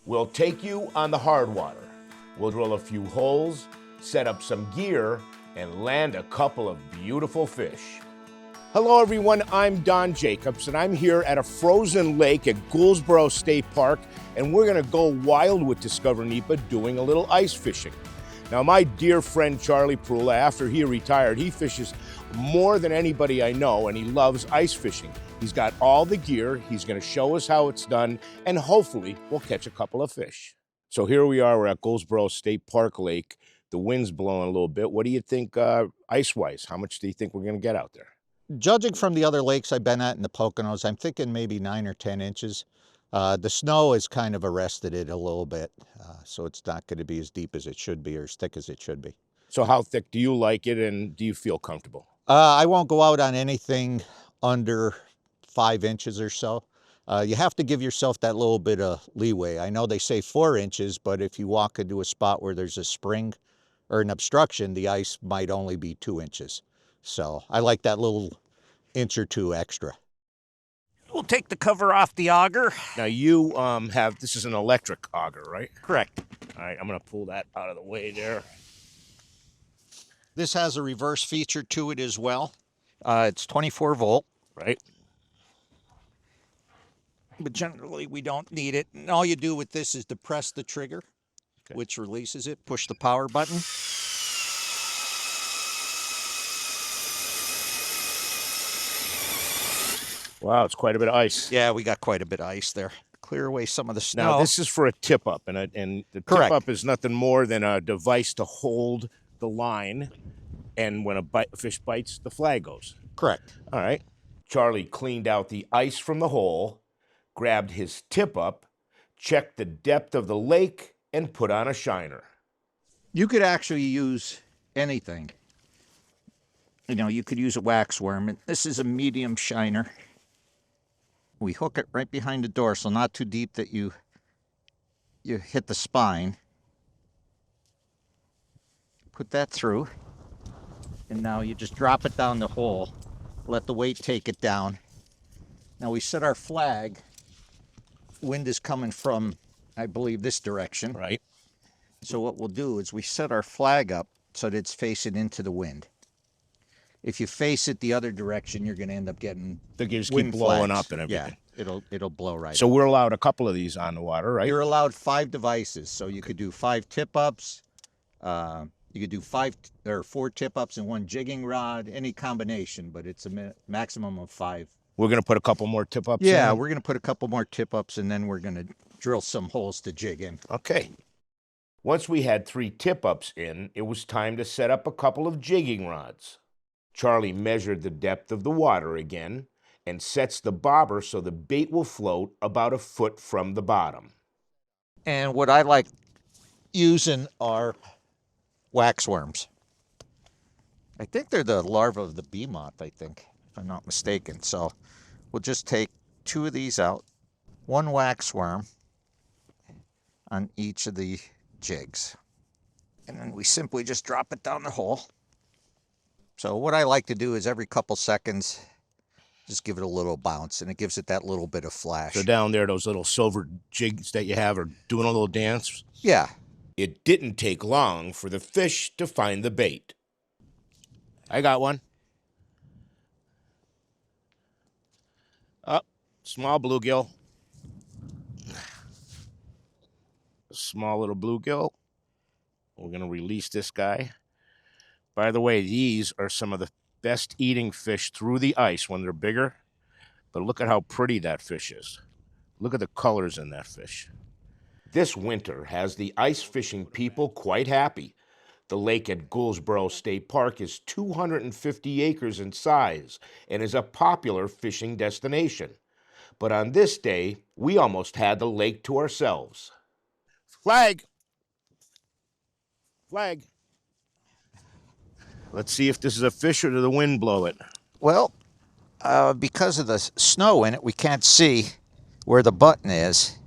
We'll take you on the hard water. We'll drill a few holes, set up some gear, and land a couple of beautiful fish. Hello everyone, I'm Don Jacobs, and I'm here at a frozen lake at Gouldsboro State Park, and we're gonna go wild with Discover NEPA doing a little ice fishing. Now, my dear friend Charlie Prula, after he retired, he fishes more than anybody I know, and he loves ice fishing. He's got all the gear, he's gonna show us how it's done, and hopefully we'll catch a couple of fish. So here we are, we're at Gouldsboro State Park Lake. The wind's blowing a little bit. What do you think ice-wise? How much do you think we're gonna get out there? Judging from the other lakes I've been at in the Poconos, I'm thinking maybe 9 or 10 inches. The snow has kind of arrested it a little bit, so it's not going to be as deep as it should be or as thick as it should be. So how thick do you like it, and do you feel comfortable? I won't go out on anything under 5 inches or so. You have to give yourself that little bit of leeway. I know they say 4 inches, but if you walk into a spot where there's a spring or an obstruction, the ice might only be 2 inches. So I like that little inch or two extra. We'll take the cover off the auger. Now you this is an electric auger, right? Correct. All right, I'm gonna pull that out of the way there. This has a reverse feature to it as well. It's 24 volt. Right. But generally we don't need it. And all you do with this is depress the trigger, okay, which releases it, push the power button. Wow, it's quite a bit of ice. Yeah, we got quite a bit of ice there. Clear away some of the snow. Now, this is for a tip-up, and the tip-up is nothing more than a device to hold the line, and when a fish bites, the flag goes. Correct. All right. Charlie cleaned out the ice from the hole, grabbed his tip-up, checked the depth of the lake, and put on a shiner. You could actually use anything. You know, you could use a wax worm. And this is a medium shiner. We hook it right behind the dorsal, not too deep that you hit the spine. Put that through, and now you just drop it down the hole. Let the weight take it down. Now we set our flag. Wind is coming from, I believe, this direction. Right. So what we'll do is we set our flag up so that it's facing into the wind. If you face it the other direction, you're going to end up getting They just wind keep blowing flags. up and everything. Yeah, it'll blow right. So we're allowed a couple of these on the water, right? You're allowed 5 devices, so you could do 5 tip-ups. You could do 5 or 4 tip-ups and 1 jigging rod, any combination, but it's a maximum of 5. We're going to put a couple more tip-ups Yeah, in? we're going to put a couple more tip-ups, and then we're going to drill some holes to jig in. Okay. Once we had 3 tip-ups in, it was time to set up a couple of jigging rods. Charlie measured the depth of the water again and sets the bobber so the bait will float about a foot from the bottom. And what I like using are wax worms. I think they're the larva of the bee moth, I think, if I'm not mistaken. So we'll just take 2 of these out, 1 wax worm on each of the jigs. And then we simply just drop it down the hole. So what I like to do is every couple seconds, just give it a little bounce, and it gives it that little bit of flash. So down there, those little silver jigs that you have are doing a little dance? Yeah. It didn't take long for the fish to find the bait. I got one. Oh, small bluegill. A small little bluegill. We're going to release this guy. By the way, these are some of the best eating fish through the ice when they're bigger. But look at how pretty that fish is. Look at the colors in that fish. This winter has the ice fishing people quite happy. The lake at Gouldsboro State Park is 250 acres in size and is a popular fishing destination. But on this day, we almost had the lake to ourselves. Flag! Flag! Let's see if this is a fish or did the wind blow it? Well, because of the snow in it, we can't see where the button is.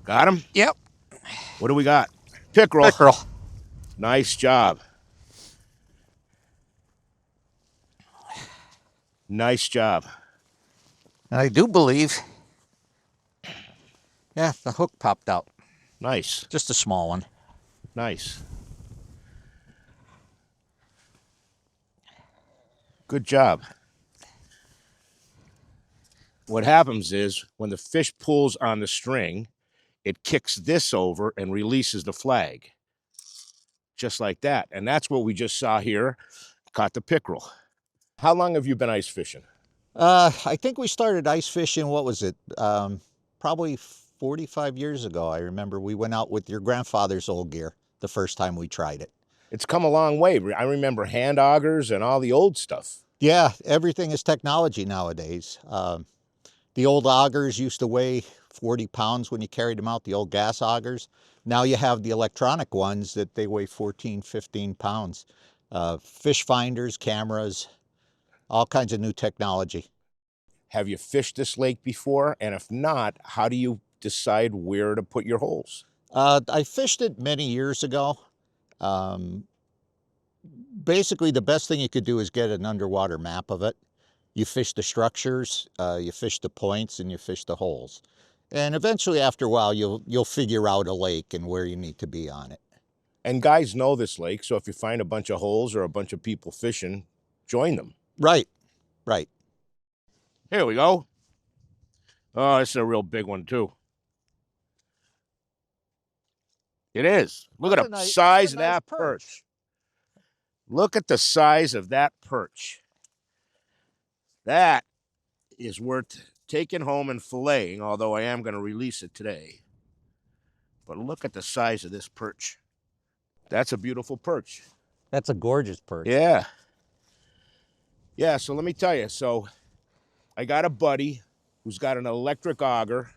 Got him? Yep. What do we got? Pickerel. Pickerel. Nice job. Nice job. And I do believe Yeah, the hook popped out. Nice, Just a small one. nice. Good job. What happens is when the fish pulls on the string, it kicks this over and releases the flag. Just like that. And that's what we just saw here. Caught the pickerel. How long have you been ice fishing? I think we started ice fishing, what was it? Probably 45 years ago. I remember we went out with your grandfather's old gear the first time we tried it. It's come a long way. I remember hand augers and all the old stuff. Yeah, everything is technology nowadays. The old augers used to weigh 40 pounds when you carried them out, the old gas augers. Now you have the electronic ones that they weigh 14, 15 pounds. Fish finders, cameras, all kinds of new technology. Have you fished this lake before? And if not, how do you decide where to put your holes? I fished it many years ago. Basically, the best thing you could do is get an underwater map of it. You fish the structures, you fish the points, and you fish the holes. And eventually, after a while, you'll figure out a lake and where you need to be on it. And guys know this lake, so if you find a bunch of holes or a bunch of people fishing, join them. Right, right. Here we go. Oh, this is a real big one, too. It is. Look at the size of that perch. Look at the size of that perch. That is worth taking home and filleting, although I am going to release it today. But look at the size of this perch. That's a beautiful perch. That's a gorgeous perch. Yeah. Yeah, so let me tell you. So I got a buddy who's got an electric auger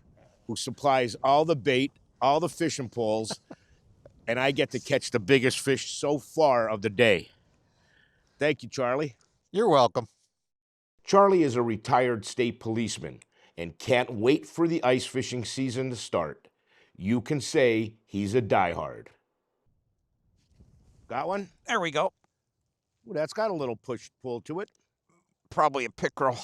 who supplies all the bait, all the fishing poles, and I get to catch the biggest fish so far of the day. Thank you, Charlie. You're welcome. Charlie is a retired state policeman and can't wait for the ice fishing season to start. You can say he's a diehard. Got one? There we go. Ooh, that's got a little pull to it. Probably a pickerel.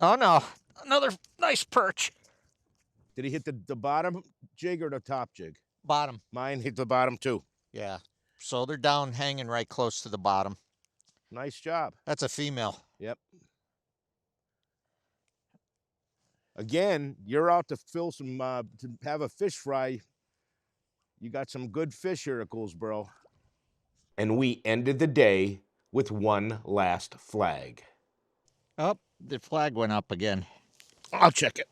Oh no, another nice perch. Did he hit the bottom jig or the top jig? Bottom. Mine hit the bottom too. Yeah. So they're down hanging right close to the bottom. Nice job. That's a female. Yep. Again, you're out to fill some, to have a fish fry. You got some good fish here at Gouldsboro. And we ended the day with one last flag. Oh, the flag went up again. I'll check it.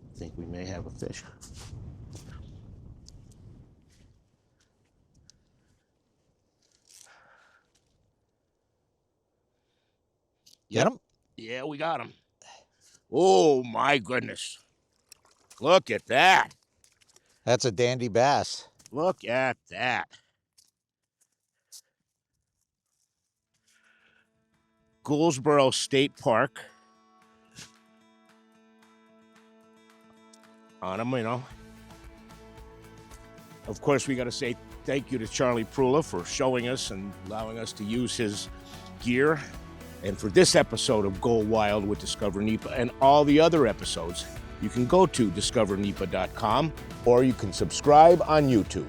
I think we may have a fish. Get him? Yeah, we got him. Oh, my goodness. Look at that. That's a dandy bass. Look at that. Gouldsboro State Park. On him, you know. Of course, we got to say thank you to Charlie Prula for showing us and allowing us to use his gear. And for this episode of Go Wild with Discover NEPA and all the other episodes, you can go to discovernepa.com or you can subscribe on YouTube.